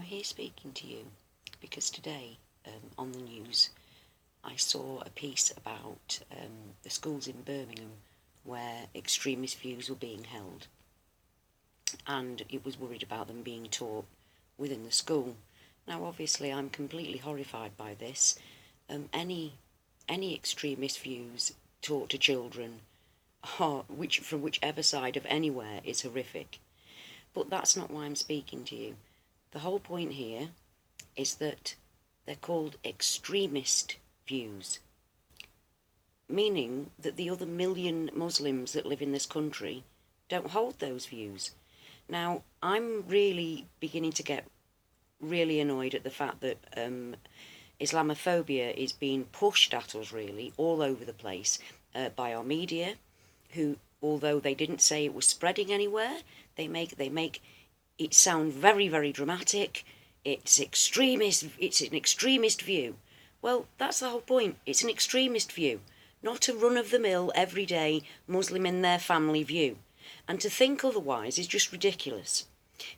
I'm here speaking to you because today on the news I saw a piece about the schools in Birmingham where extremist views were being held, and it was worried about them being taught within the school. Now obviously I'm completely horrified by this. Any extremist views taught to children from whichever side of anywhere is horrific. But that's not why I'm speaking to you. The whole point here is that they're called extremist views, meaning that the other million Muslims that live in this country don't hold those views. Now, I'm really beginning to get really annoyed at the fact that Islamophobia is being pushed at us really all over the place by our media, who, although they didn't say it was spreading anywhere, they make it sound very, very dramatic. It's extremist. It's an extremist view. Well, that's the whole point. It's an extremist view, not a run-of-the-mill, everyday Muslim in their family view. And to think otherwise is just ridiculous.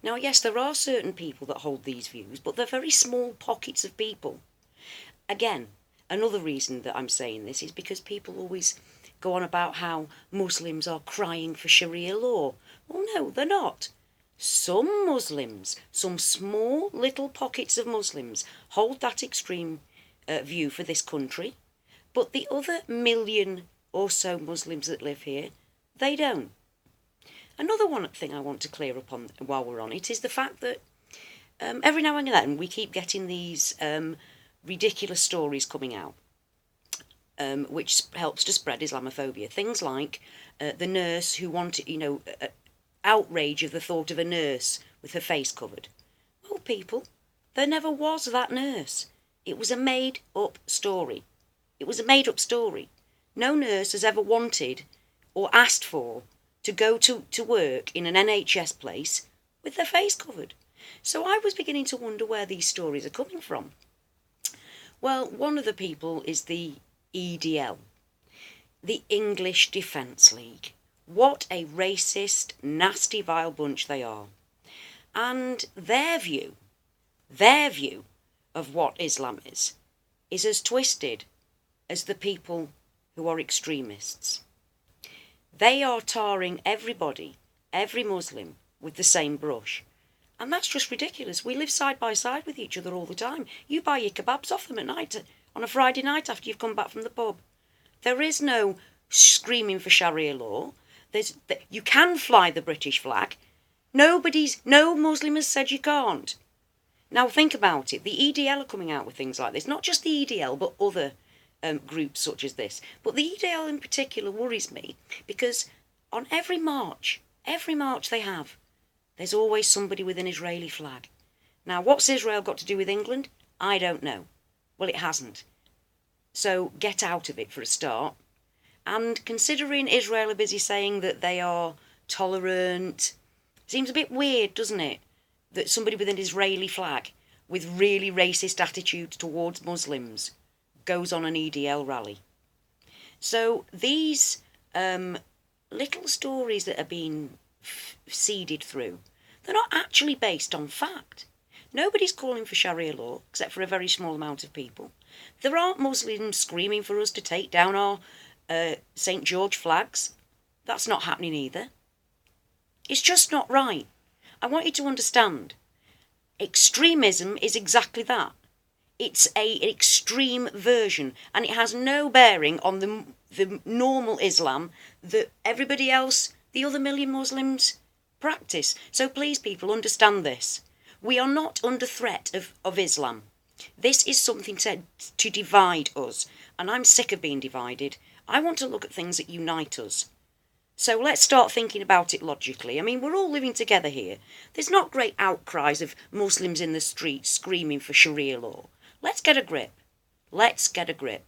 Now, yes, there are certain people that hold these views, but they're very small pockets of people. Again, another reason that I'm saying this is because people always go on about how Muslims are crying for Sharia law. Well, no, they're not. Some Muslims, some small little pockets of Muslims, hold that extreme view for this country, but the other million or so Muslims that live here, they don't. Another thing I want to clear up on while we're on it is the fact that every now and then we keep getting these ridiculous stories coming out, which helps to spread Islamophobia. Things like the nurse who wanted, outrage of the thought of a nurse with her face covered. Well, people, there never was that nurse. It was a made-up story. It was a made-up story. No nurse has ever wanted or asked for to go to work in an NHS place with their face covered. So I was beginning to wonder where these stories are coming from. Well, one of the people is the EDL, the English Defence League. What a racist, nasty, vile bunch they are. And their view of what Islam is as twisted as the people who are extremists. They are tarring everybody, every Muslim, with the same brush. And that's just ridiculous. We live side by side with each other all the time. You buy your kebabs off them at night, on a Friday night after you've come back from the pub. There is no screaming for Sharia law. You can fly the British flag. No Muslim has said you can't. Now think about it. The EDL are coming out with things like this. Not just the EDL, but other groups such as this. But the EDL in particular worries me because on every march they have, there's always somebody with an Israeli flag. Now, what's Israel got to do with England? I don't know. Well, it hasn't. So get out of it for a start. And considering Israel are busy saying that they are tolerant, seems a bit weird, doesn't it? That somebody with an Israeli flag, with really racist attitudes towards Muslims, goes on an EDL rally. So these little stories that are being seeded through, they're not actually based on fact. Nobody's calling for Sharia law, except for a very small amount of people. There aren't Muslims screaming for us to take down our St. George flags. That's not happening either. It's just not right. I want you to understand, extremism is exactly that. It's an extreme version, and it has no bearing on the normal Islam that everybody else, the other million Muslims, practice. So please, people, understand this. We are not under threat of Islam. This is something to divide us, and I'm sick of being divided. I want to look at things that unite us. So let's start thinking about it logically. I mean, we're all living together here. There's not great outcries of Muslims in the streets screaming for Sharia law. Let's get a grip. Let's get a grip.